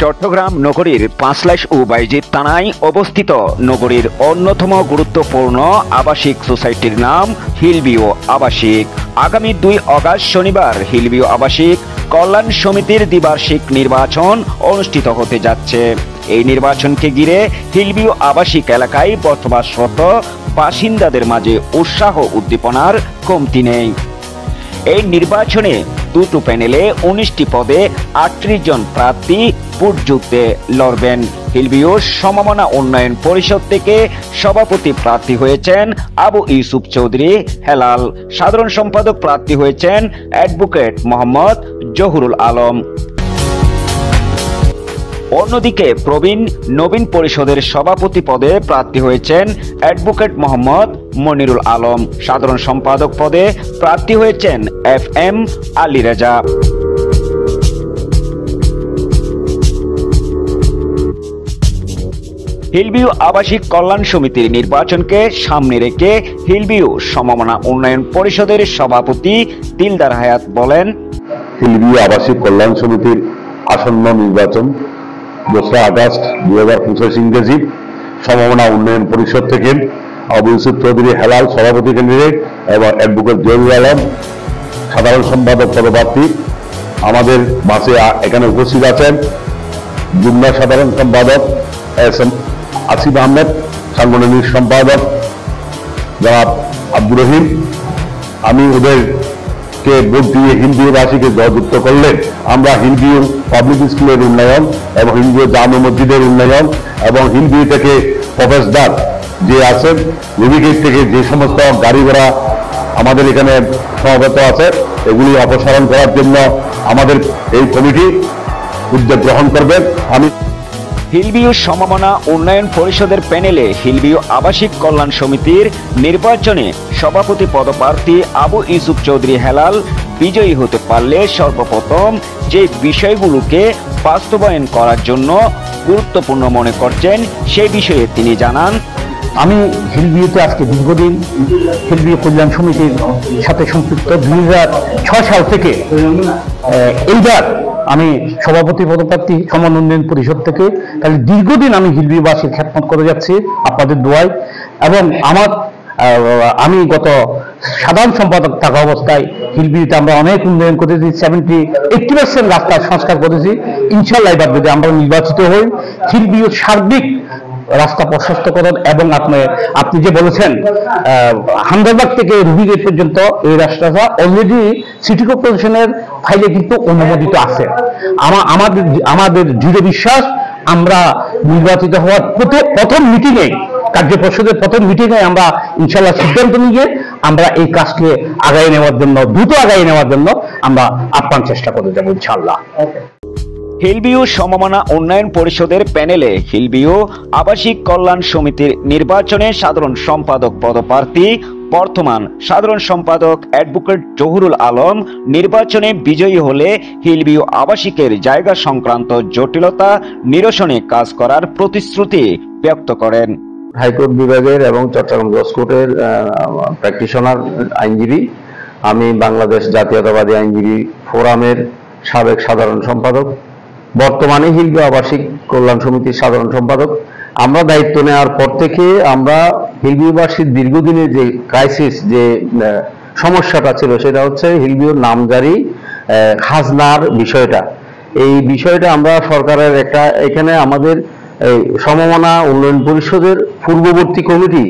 চট্টগ্রাম নগরীর পাঁচলাইশ ও বাইজিৎ থানায় অবস্থিত নগরীর অন্যতম গুরুত্বপূর্ণ আবাসিক সোসাইটির নাম হিলভিউ আবাসিক। আগামী 2 অগাস্ট শনিবার হিলভিউ আবাসিক কল্যাণ সমিতির দ্বিবার্ষিক নির্বাচন অনুষ্ঠিত হতে যাচ্ছে। এই নির্বাচনকে ঘিরে হিলভিউ আবাসিক এলাকায় বসবাসরত বাসিন্দাদের মাঝে উৎসাহ উদ্দীপনার কমতি নেই। এই নির্বাচনে দুটো প্যানেলে 19টি পদে 38 জন প্রার্থী ভোটযুদ্ধে লড়বেন। হিলভিউ সমমনা উন্নয়ন পরিষদ থেকে সভাপতি প্রার্থী হয়েছেন আবু ইউসুফ চৌধুরী হেলাল, সাধারণ সম্পাদক প্রার্থী হয়েছেন অ্যাডভোকেট মোহাম্মদ জহুরুল আলম। অন্যদিকে প্রবীণ নবীন পরিষদের সভাপতি পদে প্রার্থী হয়েছেন অ্যাডভোকেট মোহাম্মদ মনিরুল আলম, সাধারণ সম্পাদক পদে প্রার্থী হয়েছেন FM আলী রেজা। হিলভিউ আবাসিক কল্যাণ সমিতির নির্বাচনকে সামনে রেখে হিলভিউ সমমনা উন্নয়ন পরিষদের সভাপতি দিলদার হায়াত বলেন, হিলভিউ আবাসিক কল্যাণ সমিতির আসন্ন নির্বাচন 2 আগস্ট 2025 ইংরেজি সমমনা উন্নয়ন পরিষদ থেকে আবু ইউসুফ চৌধুরী হেলাল সভাপতি ক্যান্ডিডেট এবং অ্যাডভোকেট জহুরুল আলম সাধারণ সম্পাদক পদপ্রার্থী। আমাদের বাসে এখানে উপস্থিত আছেন যুগ্ম সাধারণ সম্পাদক SM আসিফ আহমেদ, সাংগঠনিক সম্পাদক জনাব আব্দুর রহিম। আমি ওদেরকে ভোট দিয়ে হিলভিউবাসীকে জয়যুক্ত করলে আমরা হিলভিউ পাবলিক স্কুলের উন্নয়ন এবং হিলভিউ জামে মসজিদের উন্নয়ন এবং হিলভিউ থেকে প্রবেশদ্বার যে আছেন নেভিগেট থেকে যে সমস্ত গাড়ি ঘোড়া আমাদের এখানে সমবেত আছে এগুলি অপসারণ করার জন্য আমাদের এই কমিটি উদ্যোগ গ্রহণ করবেন। আমি হিলভিউ সমমনা উন্নয়ন পরিষদের প্যানেলে হিলভিউ আবাসিক কল্যাণ সমিতির নির্বাচনে সভাপতি পদপ্রার্থী আবু ইউসুফ চৌধুরী হেলাল বিজয়ী হতে পারলে সর্বপ্রথম যে বিষয়গুলোকে বাস্তবায়ন করার জন্য গুরুত্বপূর্ণ মনে করছেন সেই বিষয়ে তিনি জানান, আমি হিলভিউতে আজকে দীর্ঘদিন হিলভিউ কল্যাণ সমিতির সাথে সম্পৃক্ত। 2006 সাল থেকে এইবার আমি সভাপতি পদপ্রার্থী সমান উন্নয়ন পরিষদ থেকে। তাহলে দীর্ঘদিন আমি হিলভিউবাসীর খেদমত করে যাচ্ছি আপনাদের দোয়ায়। এবং আমি গত সাধারণ সম্পাদক থাকা অবস্থায় হিলভিউতে আমরা অনেক উন্নয়ন করেছি, 70-80% রাস্তার সংস্কার করেছি। ইনশাআল্লাহ এবার যদি আমরা নির্বাচিত হই হিলভিউর সার্বিক রাস্তা প্রশস্তকরণ এবং আপনি যে বলেছেন হামদাবাদ থেকে রুবিগেট পর্যন্ত এই রাস্তাটা অলরেডি সিটি কর্পোরেশনের ফাইলে কিন্তু অনুমোদিত আছে। আমাদের দৃঢ় বিশ্বাস আমরা নির্বাচিত হওয়ার প্রথম মিটিংয়ে কার্যপরিষদের প্রথম মিটিংয়ে আমরা ইনশাআল্লাহ সিদ্ধান্ত নিয়ে আমরা এই কাজকে আগায় নেওয়ার জন্য দ্রুত আগায় নেওয়ার জন্য আমরা আপ্রাণ চেষ্টা করে যাব ইনশাআল্লাহ। হিলভিউ সমমনা উন্নয়ন পরিষদের প্যানেলে হিলভিউ আবাসিক কল্যাণ সমিতির নির্বাচনে সাধারণ সম্পাদক পদপ্রার্থী বর্তমান সাধারণ সম্পাদক অ্যাডভোকেট জহুরুল আলম নির্বাচনে বিজয়ী হলে হিলভিউ আবাসিকের জায়গা সংক্রান্ত জটিলতা নিরসনে কাজ করার প্রতিশ্রুতি ব্যক্ত করেন। হাইকোর্ট বিভাগের এবং চট্টগ্রাম জজ কোর্টের প্র্যাকটিশনার আইনজীবী। আমি বাংলাদেশ জাতীয়তাবাদী আইনজীবী ফোরামের সাবেক সাধারণ সম্পাদক, বর্তমানে হিলভিউ আবাসিক কল্যাণ সমিতির সাধারণ সম্পাদক। আমরা দায়িত্ব নেওয়ার পর থেকে আমরা হিলভিউবাসীর দীর্ঘদিনের যে ক্রাইসিস, যে সমস্যাটা ছিল সেটা হচ্ছে হিলভিউর নামজারি খাজনার বিষয়টা। এই বিষয়টা আমরা সরকারের এখানে আমাদের সমমনা উন্নয়ন পরিষদের পূর্ববর্তী কমিটি,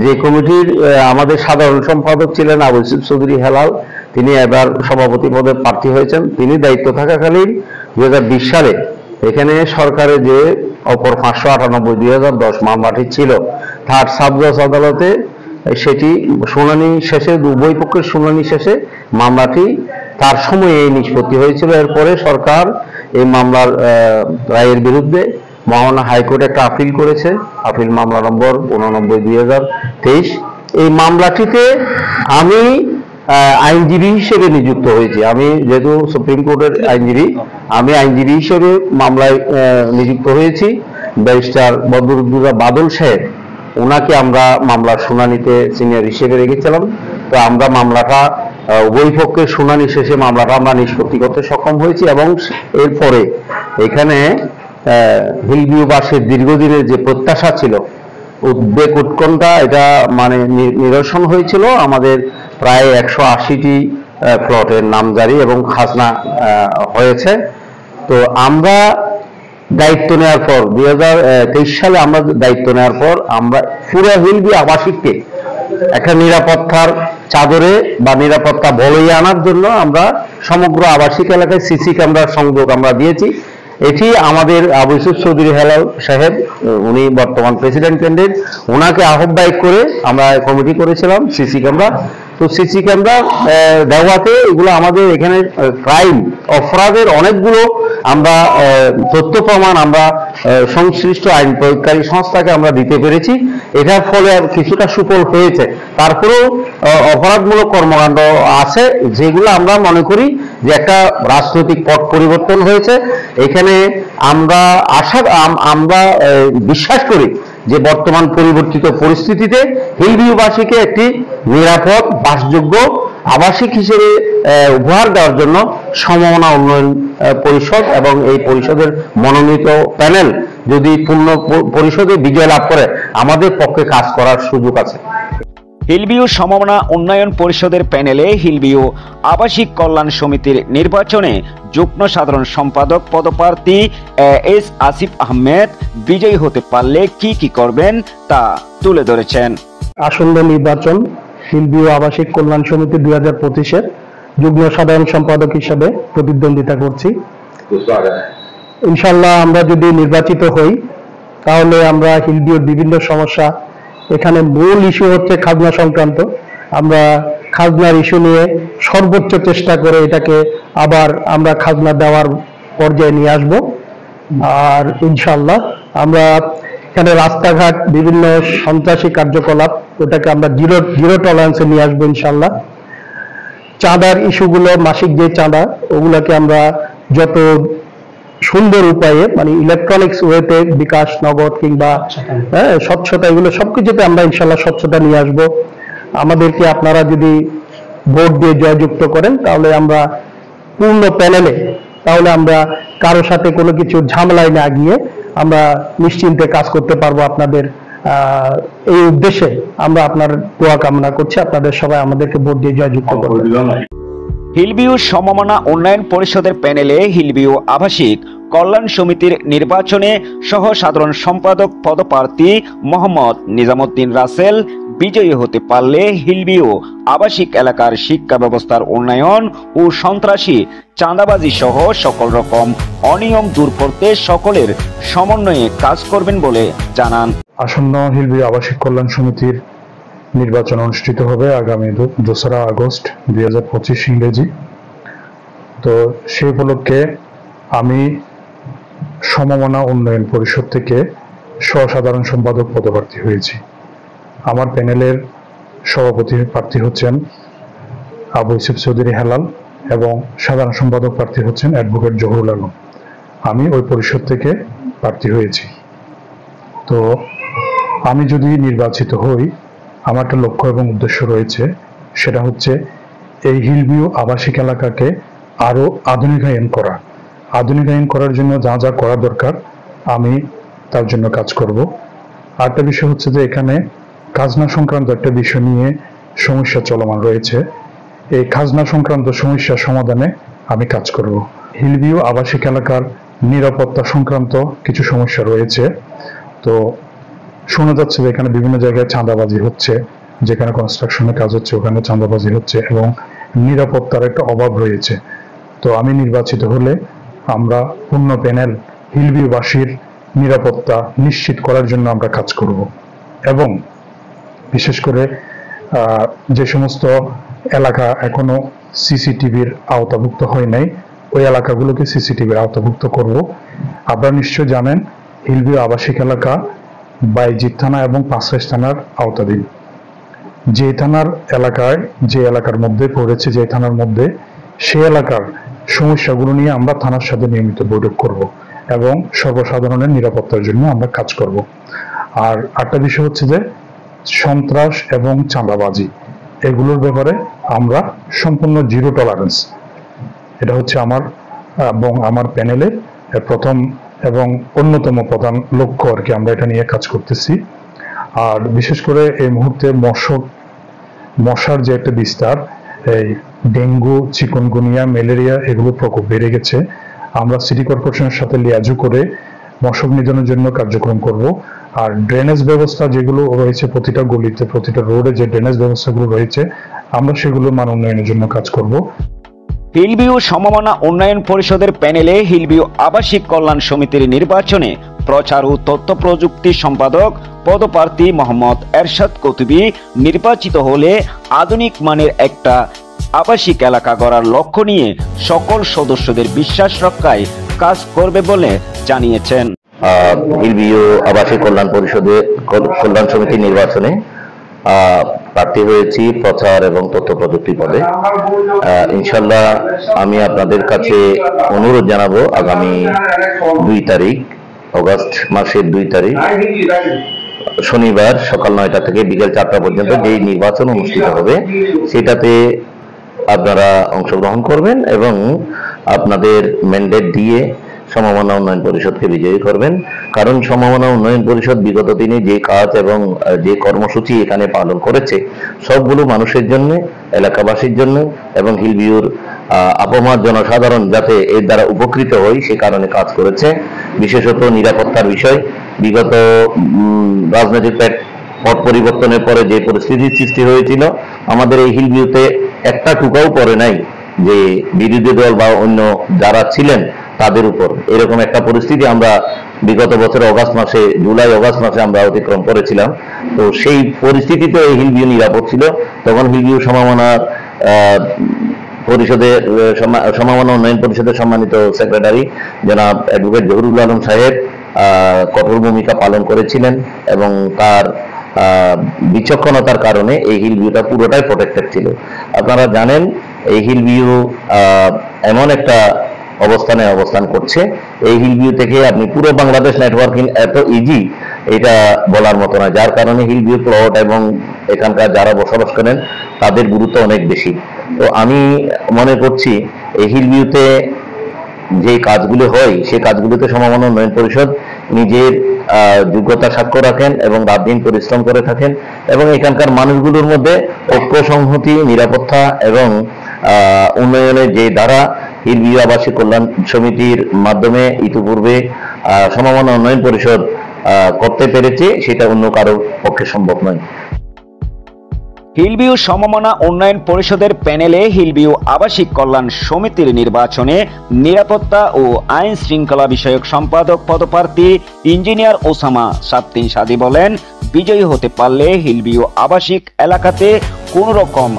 যে কমিটির আমাদের সাধারণ সম্পাদক ছিলেন আবু ইউসুফ চৌধুরী হেলাল, তিনি এবার সভাপতি পদে প্রার্থী হয়েছেন। তিনি দায়িত্ব থাকাকালীন 2020 সালে এখানে সরকারের যে অপর 598/2010 মামলাটি ছিল তার সাব জজ আদালতে সেটি শুনানি শেষে, উভয় পক্ষের শুনানি শেষে মামলাটি তার সময়ে নিষ্পত্তি হয়েছিল। এরপরে সরকার এই মামলার রায়ের বিরুদ্ধে মহামান্য হাইকোর্টে একটা আপিল করেছে, আপিল মামলা নম্বর 89/2023। এই মামলাটিতে আমি আইনজীবী হিসেবে নিযুক্ত হয়েছি। আমি যেহেতু সুপ্রিম কোর্টের আইনজীবী, আমি আইনজীবী হিসেবে মামলায় নিযুক্ত হয়েছি। ব্যারিস্টার বদরুদ্দোজা বাদল সাহেব, ওনাকে আমরা মামলার শুনানিতে সিনিয়র হিসেবে রেখেছিলাম। তো আমরা মামলাটা উভয় পক্ষের শুনানি শেষে মামলাটা আমরা নিষ্পত্তি করতে সক্ষম হয়েছি এবং এরপরে এখানে হিলভিউবাসীর দীর্ঘদিনের যে প্রত্যাশা ছিল, উদ্বেগ উৎকণ্ঠা, এটা মানে নিরসন হয়েছিল। আমাদের প্রায় 180টি প্লটের নামজারি এবং খাজনা হয়েছে। তো আমরা দায়িত্ব নেওয়ার পর 2023 সালে আমরা দায়িত্ব নেওয়ার পর আমরা পুরো হিলভিউ আবাসিককে একটা নিরাপত্তার চাদরে বা নিরাপত্তা বলয়ে আনার জন্য আমরা সমগ্র আবাসিক এলাকায় সিসি ক্যামেরার সংযোগ আমরা দিয়েছি। এটি আমাদের আবু ইউসুফ চৌধুরী হেলাল সাহেব, উনি বর্তমান প্রেসিডেন্ট ক্যান্ডিডেট, ওনাকে আহ্বায়ক করে আমরা কমিটি করেছিলাম সিসি ক্যামেরা। তো সিসি ক্যামেরা দেওয়াতে এগুলো আমাদের এখানে ক্রাইম অপরাধের অনেকগুলো আমরা তথ্য প্রমাণ আমরা সংশ্লিষ্ট আইন প্রয়োগকারী সংস্থাকে আমরা দিতে পেরেছি। এটার ফলে কিছুটা সুফল হয়েছে। তারপরেও অপরাধমূলক কর্মকাণ্ড আছে যেগুলো আমরা মনে করি যে একটা রাজনৈতিক পট পরিবর্তন হয়েছে। এখানে আমরা বিশ্বাস করি যে বর্তমান পরিবর্তিত পরিস্থিতিতে হিলভিউবাসীকে একটি নিরাপদ বাসযোগ্য আবাসিক হিসেবে উপহার দেওয়ার জন্য সমমনা উন্নয়ন পরিষদ এবং এই পরিষদের মনোনীত প্যানেল যদি পূর্ণ পরিষদে বিজয় লাভ করে আমাদের পক্ষে কাজ করার সুযোগ আছে। হিলভিউ সমমনা উন্নয়ন পরিষদের প্যানেলে হিলভিউ আবাসিক কল্যাণ সমিতির নির্বাচনে যুগ্ম সাধারণ সম্পাদক পদপ্রার্থী এস আসিফ আহমেদ বিজয়ী হতে পারলে কি কি করবেন তা তুলে ধরেছেন। আসন্ন নির্বাচন হিলভিউ আবাসিক কল্যাণ সমিতি 2025-এর যুগ্ম সাধারণ সম্পাদক হিসেবে প্রতিদ্বন্দ্বিতা করছি। ইনশাল্লাহ আমরা যদি নির্বাচিত হই তাহলে আমরা হিলভিউর বিভিন্ন সমস্যা, এখানে মূল ইস্যু হচ্ছে খাজনা সংক্রান্ত, আমরা খাজনার ইস্যু নিয়ে সর্বোচ্চ চেষ্টা করে এটাকে আবার আমরা খাজনা দেওয়ার পর্যায়ে নিয়ে আসব। আর ইনশাল্লাহ আমরা এখানে রাস্তাঘাট বিভিন্ন সন্ত্রাসী কার্যকলাপ ওটাকে আমরা জিরো টলারেন্সে নিয়ে আসবো ইনশাল্লাহ। চাঁদার ইস্যুগুলো, মাসিক যে চাঁদা ওগুলোকে আমরা যত সুন্দর উপায়ে মানে ইলেকট্রনিক্স ওয়েতে বিকাশ, নগদ কিংবা স্বচ্ছতা, এগুলো সবকিছুতে আমরা ইনশাল্লাহ স্বচ্ছতা নিয়ে আসবো। আমাদেরকে আপনারা যদি ভোট দিয়ে জয়যুক্ত করেন তাহলে আমরা পূর্ণ প্যানেলে, তাহলে আমরা কারো সাথে কোনো কিছু ঝামেলায় না গিয়ে আমরা নিশ্চিন্তে কাজ করতে পারবো। আপনাদের এই উদ্দেশ্যে আমরা আপনার দোয়া কামনা করছি। আপনাদের সবাই আমাদেরকে ভোট দিয়ে জয়যুক্ত করবেন। হিলভিউ সমমনা উন্নয়ন পরিষদের প্যানেলে হিলভিউ আবাসিক কল্যাণ সমিতির নির্বাচনে সহ সাধারণ সম্পাদক পদপ্রার্থী মোহাম্মদ নিজামুদ্দিন রাসেল বিজয়ী হতে পারলে হিলভিউ আবাসিক এলাকার শিক্ষা ব্যবস্থার উন্নয়ন ও সন্ত্রাসী চাঁদাবাজি সহ সকল রকম অনিয়ম দূর করতে সকলের সমন্বয়ে কাজ করবেন বলে জানান। আসন্ন হিলভিউ আবাসিক কল্যাণ সমিতির নির্বাচন অনুষ্ঠিত হবে আগামী 2রা আগস্ট 2025 ইংরেজি। তো সেই উপলক্ষে আমি সমমনা উন্নয়ন পরিষদ থেকে সাধারণ সম্পাদক পদপ্রার্থী হয়েছি। আমার প্যানেলের সভাপতি প্রার্থী হচ্ছেন আবু ইউসুফ চৌধুরী হেলাল এবং সাধারণ সম্পাদক প্রার্থী হচ্ছেন অ্যাডভোকেট জহুরুল আলম। আমি ওই পরিষদ থেকে প্রার্থী হয়েছি। তো আমি যদি নির্বাচিত হই, আমার একটা লক্ষ্য এবং উদ্দেশ্য রয়েছে, সেটা হচ্ছে এই হিলভিউ আবাসিক এলাকাকে আরো আধুনিকায়ন করা। আধুনিকায়ন করার জন্য যা যা করা দরকার আমি তার জন্য কাজ করব। আরেকটা বিষয় হচ্ছে যে এখানে খাজনা সংক্রান্ত একটা বিষয় নিয়ে সমস্যা চলমান রয়েছে। এই খাজনা সংক্রান্ত সমস্যা সমাধানে আমি কাজ করব। হিলভিউ আবাসিক এলাকার নিরাপত্তা সংক্রান্ত কিছু সমস্যা রয়েছে। তো শোনা যাচ্ছে যে এখানে বিভিন্ন জায়গায় চাঁদাবাজি হচ্ছে, যেখানে কনস্ট্রাকশনের কাজ হচ্ছে ওখানে চাঁদাবাজি হচ্ছে এবং নিরাপত্তার একটা অভাব রয়েছে। তো আমি নির্বাচিত হলে আমরা পূর্ণ প্যানেল হিলভিউবাসীর নিরাপত্তা নিশ্চিত করার জন্য আমরা কাজ করব এবং বিশেষ করে যে সমস্ত এলাকা এখনো সিসিটিভির আওতাভুক্ত হয় নাই ওই এলাকাগুলোকে সিসিটিভির আওতাভুক্ত করব। আপনারা নিশ্চয় জানেন হিলভিউ আবাসিক এলাকা বাইজিৎ থানা এবং পাঁচরাইশ থানার আওতাধীন। যে থানার এলাকায় যে এলাকার মধ্যে পড়েছে, যে থানার মধ্যে সেই এলাকার সমস্যাগুলো নিয়ে আমরা থানার সাথে নিয়মিত বৈঠক করব এবং সর্বসাধারণের নিরাপত্তার জন্য আমরা কাজ করব। আর একটা বিষয় হচ্ছে যে সন্ত্রাস এবং চাঁদাবাজি এগুলোর ব্যাপারে আমরা সম্পূর্ণ জিরো টলারেন্স, এটা হচ্ছে আমার এবং আমার প্যানেলের প্রথম এবং অন্যতম প্রধান লক্ষ্য আর কি, আমরা এটা নিয়ে কাজ করতেছি। আর বিশেষ করে এই মুহূর্তে মশার যে একটা বিস্তার, এই ডেঙ্গু, চিকুনগুনিয়া, ম্যালেরিয়া এগুলো প্রকোপ বেড়ে গেছে। আমরা সিটি কর্পোরেশনের সাথে লিয়াজু করে মশক নিধনের জন্য কার্যক্রম করব। আর ড্রেনেজ ব্যবস্থা যেগুলো রয়েছে প্রতিটা গলিতে, প্রতিটা রোডে যে ড্রেনেজ ব্যবস্থাগুলো রয়েছে, আমরা সেগুলো মান উন্নয়নের জন্য কাজ করব। হিলভিউ সমমনা উন্নয়ন পরিষদের প্যানেলে হিলভিউ আবাসিক কল্যাণ সমিতির নির্বাচনে প্রচার ও তথ্য প্রযুক্তি সম্পাদক পদপ্রার্থী মোহাম্মদ এরশাদ কুতুবী নির্বাচিত হলে আধুনিক মানের একটা আবাসিক এলাকা গড়ার লক্ষ্য নিয়ে সকল সদস্যদের বিশ্বাস রক্ষায় কাজ করবে বলে জানিয়েছেন। হিলভিউ আবাসিক কল্যাণ পরিষদের কল্যাণ সমিতি নির্বাচনে প্রার্থী হয়েছি প্রচার এবং তথ্য প্রযুক্তি পদে। ইনশাল্লাহ আমি আপনাদের কাছে অনুরোধ জানাবো, আগামী 2 তারিখ, অগস্ট মাসের 2 তারিখ শনিবার সকাল 9টা থেকে বিকেল 4টা পর্যন্ত যেই নির্বাচন অনুষ্ঠিত হবে সেটাতে আপনারা অংশগ্রহণ করবেন এবং আপনাদের ম্যান্ডেট দিয়ে সমমনা উন্নয়ন পরিষদকে বিজয়ী করবেন। কারণ সমমনা উন্নয়ন পরিষদ বিগত দিনে যে কাজ এবং যে কর্মসূচি এখানে পালন করেছে সবগুলো মানুষের জন্য, এলাকাবাসীর জন্য এবং হিলভিউর আপামর জনসাধারণ যাতে এর দ্বারা উপকৃত হয় সে কারণে কাজ করেছে। বিশেষত নিরাপত্তার বিষয়, বিগত রাজনৈতিক পট পরিবর্তনের পরে যে পরিস্থিতির সৃষ্টি হয়েছিল আমাদের এই হিলভিউতে একটা টুকাও পড়ে নাই যে বিরোধী দল বা অন্য যারা ছিলেন তাদের উপর। এরকম একটা পরিস্থিতি আমরা বিগত বছর জুলাই অগাস্ট মাসে আমরা অতিক্রম করেছিলাম। তো সেই পরিস্থিতিতে এই হিলভিউ নিরাপদ ছিল। তখন হিলভিউ সমমনা উন্নয়ন পরিষদের সম্মানিত সেক্রেটারি জনাব অ্যাডভোকেট জহুরুল আলম সাহেব কঠোর ভূমিকা পালন করেছিলেন এবং তার বিচক্ষণতার কারণে এই হিলভিউটা পুরোটাই প্রোটেক্টেড ছিল। আপনারা জানেন এই হিলভিউ এমন একটা অবস্থানে অবস্থান করছে, এই হিলভিউ থেকে আপনি পুরো বাংলাদেশ নেটওয়ার্কিং এত ইজি এটা বলার মতো না, যার কারণে হিলভিউ প্লট এবং এখানকার যারা বসবাস করেন তাদের গুরুত্ব অনেক বেশি। তো আমি মনে করছি এই হিলভিউতে যে কাজগুলো হয় সেই কাজগুলোতে সমমনা উন্নয়ন পরিষদ নিজের যোগ্যতা সাক্ষ্য রাখেন এবং রাত দিন পরিশ্রম করে থাকেন এবং এখানকার মানুষগুলোর মধ্যে ঐক্য, সংহতি, নিরাপত্তা এবং উন্নয়নের যে ধারা হিলভিউ আবাসিক কল্যাণ সমিতির মাধ্যমে ইতিপূর্বে সমমনা উন্নয়ন পরিষদ করতে পেরেছে সেটা অন্য কারোর পক্ষে সম্ভব নয়। হিলভিউ সমমনা উন্নয়ন পরিষদের প্যানেলে হিলভিউ আবাসিক কল্যাণ সমিতির নির্বাচনে নিরাপত্তা ও আইন শৃঙ্খলা বিষয়ক সম্পাদক পদপ্রার্থী ইঞ্জিনিয়ার ওসামা সাত্তিন সাদি বলেন, বিজয়ী হতে পারলে হিলভিউ আবাসিক এলাকাতে কোন রকম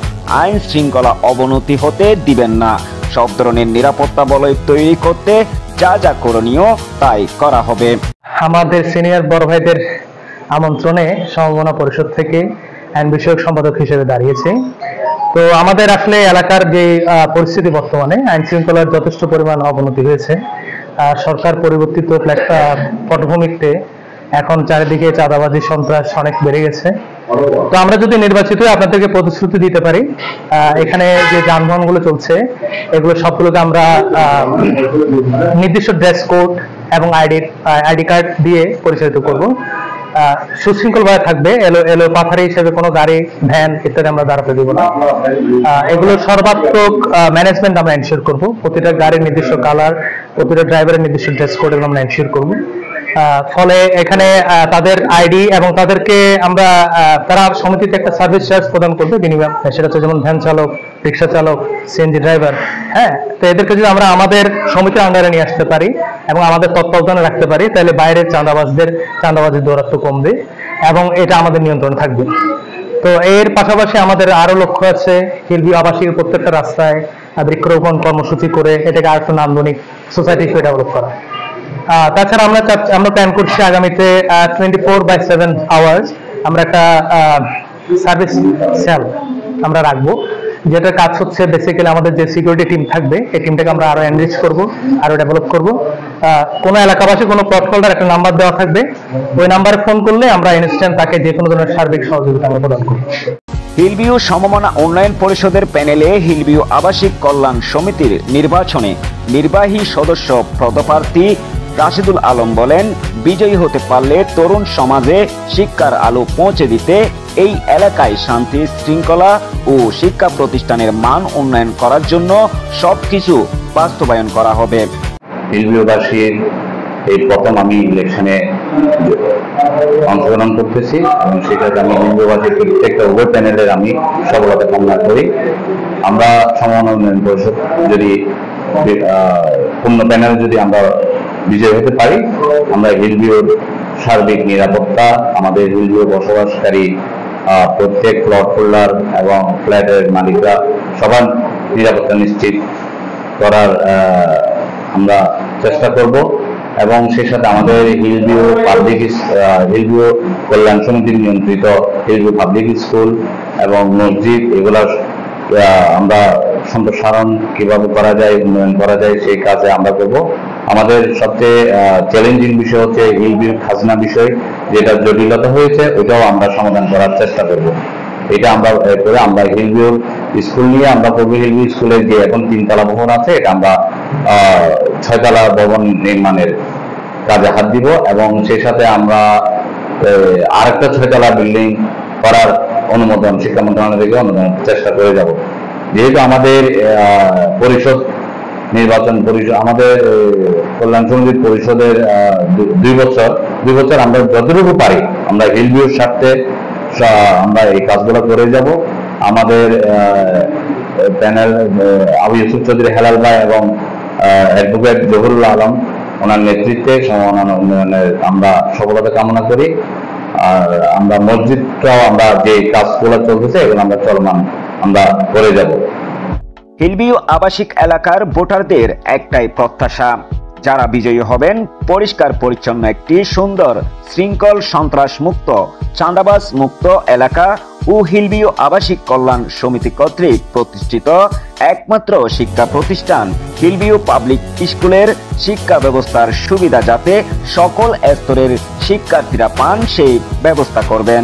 আইন শৃঙ্খলা অবনতি হতে দিবেন না। সব ধরনের নিরাপত্তা বলয় তৈরি করতে যা যা করণীয় তাই করা হবে। আমাদের সিনিয়র বড় ভাইদের আমন্ত্রণে সমমনা পরিষদ থেকে আইন বিষয়ক সম্পাদক হিসেবে দাঁড়িয়েছে। তো আমাদের আসলে এলাকার যে পরিস্থিতি, বর্তমানে আইন শৃঙ্খলার যথেষ্ট পরিমাণ অবনতি হয়েছে। সরকার পরিবর্তিত পটভূমিতে এখন চারিদিকে চাঁদাবাজি, সন্ত্রাস অনেক বেড়ে গেছে। তো আমরা যদি নির্বাচিত আপনাদেরকে প্রতিশ্রুতি দিতে পারি, এখানে যে যানবাহনগুলো চলছে এগুলো সবগুলোকে আমরা নির্দিষ্ট ড্রেস কোড এবং আইডি কার্ড দিয়ে পরিচালিত করব। সুশৃঙ্খলভাবে থাকবে, এলো পাথারি হিসেবে কোনো গাড়ি, ভ্যান ইত্যাদি আমরা দাঁড়াতে দেবো না। এগুলো সর্বাত্মক ম্যানেজমেন্ট আমরা এনশিওর করব। প্রতিটা গাড়ির নির্দিষ্ট কালার, প্রতিটা ড্রাইভারের নির্দিষ্ট ড্রেস কোড এগুলো আমরা এনশিওর করব। ফলে এখানে তাদের আইডি এবং তাদেরকে আমরা তারা সমিতিতে একটা সার্ভিস চার্জ প্রদান করবে বিনিময়, সেটা হচ্ছে যেমন ভ্যান চালক, রিক্সা চালক, সিএনজি ড্রাইভার। হ্যাঁ, তো এদেরকে যদি আমরা আমাদের সমিতির আন্ডারে নিয়ে আসতে পারি এবং আমাদের তত্ত্বাবধানে রাখতে পারি তাহলে বাইরের চাঁদাবাজির দৌরাত্ম কমবে এবং এটা আমাদের নিয়ন্ত্রণে থাকবে। তো এর পাশাপাশি আমাদের আরো লক্ষ্য আছে হিলভিউ আবাসিক প্রত্যেকটা রাস্তায় বৃক্ষরোপণ কর্মসূচি করে এটাকে আরেকটু নান্দনিক সোসাইটি হিসেবে ডেভেলপ করা। তাছাড়া আমরা প্ল্যান করছি আগামীতে 24/7 আওয়ার্স আমরা একটা সার্ভিস সেল আমরা রাখবো, যেটা কাজ হচ্ছে বেসিক্যালি আমাদের যে সিকিউরিটি টিম থাকবে এই টিমটাকে আমরা আরো এনরিচ করব, আরো ডেভেলপ করব। কোনো এলাকাবাসী কোনো প্লট হোল্ডার একটা নাম্বার দেওয়া থাকবে, ওই নাম্বারে ফোন করলে আমরা ইনস্ট্যান্ট তাকে যে কোনো ধরনের সার্বিক সহযোগিতা আমরা প্রদান করব। হিলভিউ সমমনা উন্নয়ন পরিষদের প্যানেলে হিলভিউ আবাসিক কল্যাণ সমিতির নির্বাচনে নির্বাহী সদস্য পদপ্রার্থী রাশিদুল আলম বলেন, বিজয়ী হতে পারলে তরুণ সমাজে শিক্ষার আলো পৌঁছে দিতে এই এলাকায় শান্তি শৃঙ্খলা ও শিক্ষা প্রতিষ্ঠানের মান উন্নয়ন করার জন্য সবকিছু বাস্তবায়ন করা হবে। হিলভিউবাসীর এই প্রথম আমি ইলেকশনে অংশগ্রহণ করতেছি এবং সেটাতে আমি হিলভিউবাসীর প্রত্যেকটা উভয় প্যানেলের আমি সফলতা কামনা করি। আমরা সমন্বয় উন্নয়ন পরিষদ যদি পূর্ণ প্যানেল যদি আমরা বিজয় হতে পারি, আমরা হিলভিউর সার্বিক নিরাপত্তা, আমাদের হিলভিউ বসবাসকারী প্রত্যেক প্লট হোল্ডার এবং ফ্ল্যাটের মালিকরা সবার নিরাপত্তা নিশ্চিত করার আমরা চেষ্টা করব এবং সেই সাথে আমাদের হিলভিউ কল্যাণ সমিতির নিয়ন্ত্রিত হিলভিউ পাবলিক স্কুল এবং মসজিদ এগুলার আমরা সম্প্রসারণ কিভাবে করা যায়, উন্নয়ন করা যায় সেই কাজে আমরা করব। আমাদের সবচেয়ে চ্যালেঞ্জিং বিষয় হচ্ছে হিলভিউ খাজনা বিষয়, যেটা জটিলতা হয়েছে ওইটাও আমরা সমাধান করার চেষ্টা করব। এটা আমরা করে আমরা হিলভিউ স্কুল নিয়ে আমরা করবো। হিলভিউ স্কুলের যে এখন 3 তলা ভবন আছে এটা আমরা 6 তলা ভবন নির্মাণের কাজে হাত দিব এবং সেই সাথে আমরা আরেকটা 6 তলা বিল্ডিং করার অনুমোদন শিক্ষা মন্ত্রণালয় থেকে অনুমোদন চেষ্টা করে যাব। যেহেতু আমাদের পরিষদ নির্বাচন পরিষদ আমাদের কল্যাণ সমিতির পরিষদের 2 বছর আমরা যতটুকু পারি আমরা হিলভিউর স্বার্থে আমরা এই কাজগুলো করে যাব। আমাদের প্যানেল আবু ইউসুফ চৌধুরী হেলাল ভাই এবং অ্যাডভোকেট জহুরুল আলম ওনার নেতৃত্বে সমন্বয় উন্নয়নের আমরা সফলতা কামনা করি। আর আমরা মসজিদটাও আমরা যে কাজগুলো চলতেছে এগুলো আমরা চলমান আমরা করে যাব। হিলভিউ আবাসিক এলাকার ভোটারদের একটাই প্রত্যাশা, যারা বিজয়ী হবেন পরিষ্কার পরিচ্ছন্ন একটি সুন্দর শৃঙ্খল সন্ত্রাস মুক্ত চাঁদাবাজ মুক্ত এলাকা ও হিলভিউ আবাসিক কল্যাণ সমিতি কর্তৃক প্রতিষ্ঠিত একমাত্র শিক্ষা প্রতিষ্ঠান হিলভিউ পাবলিক স্কুলের শিক্ষা ব্যবস্থার সুবিধা যাতে সকল স্তরের শিক্ষার্থীরা পান সেই ব্যবস্থা করবেন।